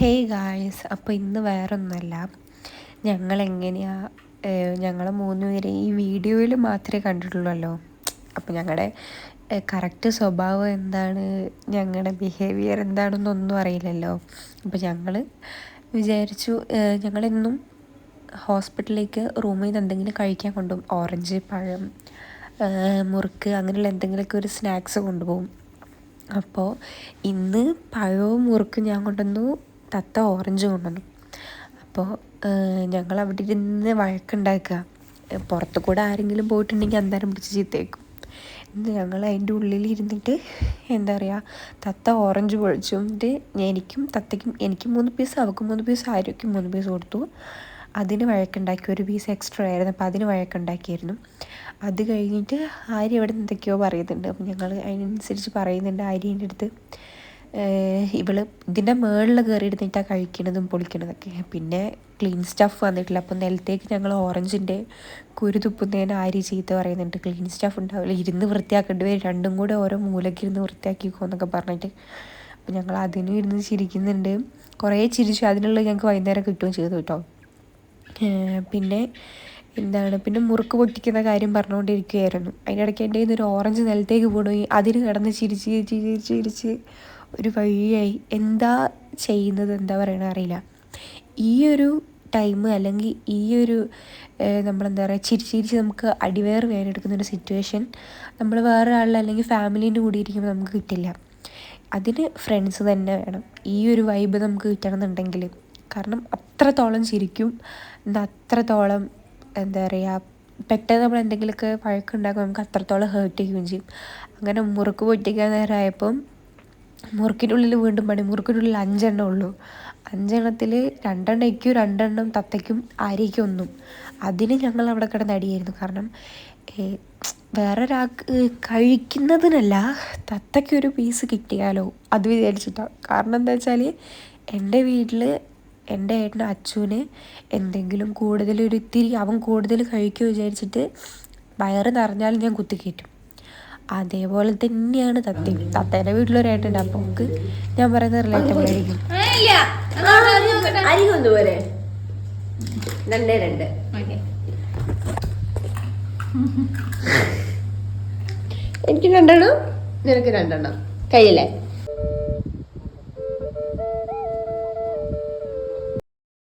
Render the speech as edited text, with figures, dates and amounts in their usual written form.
Hey guys, അപ്പോൾ ഇന്ന് വേറൊന്നുമല്ല. ഞങ്ങളെങ്ങനെയാണ് ഞങ്ങൾ 3 പേരെ ഈ വീഡിയോയിൽ മാത്രമേ കണ്ടിട്ടുള്ളല്ലോ. അപ്പോൾ ഞങ്ങളുടെ കറക്റ്റ് സ്വഭാവം എന്താണ്, ഞങ്ങളുടെ ബിഹേവിയർ എന്താണെന്നൊന്നും അറിയില്ലല്ലോ. അപ്പോൾ ഞങ്ങൾ വിചാരിച്ചു ഞങ്ങളെന്നും ഹോസ്പിറ്റലിലേക്ക് റൂമിൽ നിന്ന് എന്തെങ്കിലും കഴിക്കാൻ കൊണ്ടുപോകും. ഓറഞ്ച്, പഴം, മുറുക്ക് അങ്ങനെയുള്ള എന്തെങ്കിലുമൊക്കെ ഒരു സ്നാക്സ് കൊണ്ടുപോകും. അപ്പോൾ ഇന്ന് പഴവും മുറുക്കും ഞാൻ കൊണ്ടുവന്നു, തത്ത ഓറഞ്ച് കൊണ്ടുവന്നു. അപ്പോൾ ഞങ്ങൾ അവിടെ ഇരുന്ന് വഴക്കുണ്ടാക്കുക. പുറത്തു കൂടെ ആരെങ്കിലും പോയിട്ടുണ്ടെങ്കിൽ അന്നേരം പിടിച്ച് ചീത്തയേക്കും. ഞങ്ങൾ അതിൻ്റെ ഉള്ളിൽ ഇരുന്നിട്ട് എന്താ പറയുക, തത്ത ഓറഞ്ച് പൊളിച്ചുകൊണ്ട് എനിക്കും തത്തയ്ക്കും, എനിക്ക് 3 പീസ്, അവൾക്ക് 3 പീസ്, ആര്യയ്ക്കും 3 പീസ് കൊടുത്തു. അതിന് വഴക്കുണ്ടാക്കി. ഒരു പീസ് എക്സ്ട്രാ ആയിരുന്നു, അപ്പോൾ അതിന് വഴക്കുണ്ടാക്കിയായിരുന്നു. അത് കഴിഞ്ഞിട്ട് ആര്യ ഇവിടെ എന്തൊക്കെയോ പറയുന്നുണ്ട്. അപ്പം ഞങ്ങൾ അതിനനുസരിച്ച് പറയുന്നുണ്ട് ആര്യൻ്റെ അടുത്ത്. ഇതിൻ്റെ മുകളിൽ കയറി ഇരുന്നിട്ടാണ് കഴിക്കണതും പൊളിക്കണതൊക്കെ. പിന്നെ ക്ലീൻ സ്റ്റാഫ് വന്നിട്ടില്ല. അപ്പോൾ നിലത്തേക്ക് ഞങ്ങൾ ഓറഞ്ചിൻ്റെ കുരു തുപ്പുന്നതിന് ആര്യ ചീത്ത പറയുന്നുണ്ട്. ക്ലീൻ സ്റ്റാഫ് ഉണ്ടാവില്ല, ഇരുന്ന് വൃത്തിയാക്കേണ്ടി വരും, രണ്ടും കൂടെ ഓരോ മൂലയ്ക്ക് ഇരുന്ന് വൃത്തിയാക്കിക്കോ എന്നൊക്കെ പറഞ്ഞിട്ട്. അപ്പോൾ ഞങ്ങൾ അതിനും ഇരുന്ന് ചിരിക്കുന്നുണ്ട്. കുറേ ചിരിച്ചു. അതിനുള്ള ഞങ്ങൾക്ക് വൈകുന്നേരം കിട്ടുകയും ചെയ്തു കേട്ടോ. പിന്നെ പിന്നെ മുറുക്ക് പൊട്ടിക്കുന്ന കാര്യം പറഞ്ഞുകൊണ്ടിരിക്കുകയായിരുന്നു. അതിനിടയ്ക്ക് എൻ്റെ കയ്യിൽ നിന്ന് ഒരു ഓറഞ്ച് നിലത്തേക്ക് പോയി. അതിന് കിടന്ന് ചിരിച്ച് ഒരു വഴിയായി. എന്താ ചെയ്യുന്നത്, എന്താ പറയണത് അറിയില്ല. ഈ ഒരു ടൈം അല്ലെങ്കിൽ ഈ ഒരു നമ്മളെന്താ പറയുക, ചിരിച്ച് നമുക്ക് അടിവേർ വേദനെടുക്കുന്നൊരു സിറ്റുവേഷൻ നമ്മൾ വേറെ ആളിൽ അല്ലെങ്കിൽ ഫാമിലീൻ്റെ കൂടി ഇരിക്കുമ്പോൾ നമുക്ക് കിട്ടില്ല. അതിന് ഫ്രണ്ട്സ് തന്നെ വേണം. ഈ ഒരു വൈബ് നമുക്ക് കിട്ടണമെന്നുണ്ടെങ്കിൽ, കാരണം അത്രത്തോളം ചിരിക്കും, അത്രത്തോളം എന്താ പറയുക, പെട്ടെന്ന് നമ്മൾ എന്തെങ്കിലുമൊക്കെ വഴക്കുണ്ടാക്കുമ്പോൾ നമുക്ക് അത്രത്തോളം ഹേർട്ട് ചെയ്യുകയും ചെയ്യും. അങ്ങനെ മുറുക്ക് പൊട്ടിക്കാൻ നേരമായപ്പം മുറുക്കിൻ്റെ ഉള്ളിൽ വീണ്ടും പണി. മുറുക്കിൻ്റെ ഉള്ളിൽ 5 എണ്ണം ഉള്ളൂ. 5 എണ്ണത്തിൽ 2 എണ്ണം എനിക്കും, 2 എണ്ണം തത്തയ്ക്കും, ആര്യയ്ക്കും ഒന്നും. അതിന് ഞങ്ങൾ അവിടെ കിടന്ന് അടിയായിരുന്നു. കാരണം വേറൊരാൾക്ക് കഴിക്കുന്നതിനല്ല, തത്തയ്ക്കൊരു പീസ് കിട്ടിയാലോ അത് വിചാരിച്ചിട്ടാണ്. കാരണം എന്താ വെച്ചാൽ എൻ്റെ വീട്ടിൽ എൻ്റെ ഏട്ടന് അച്ചുവിന് എന്തെങ്കിലും കൂടുതലൊരു ഇത്തിരി അവൻ കൂടുതൽ കഴിക്കുമോ വിചാരിച്ചിട്ട് വയറ് നിറഞ്ഞാലും ഞാൻ കുത്തിക്കയറ്റും. അതേപോലെ തന്നെയാണ് തത്തയും. തത്തേൻ്റെ വീട്ടിലൊരേട്ടുണ്ട്. അപ്പോൾ നമുക്ക് ഞാൻ പറയുന്നത് റിലേറ്റബിൾ ആയിരിക്കും. എനിക്ക് 2 എണ്ണം, നിനക്ക് 2 എണ്ണം. കഴിയില്ലേ?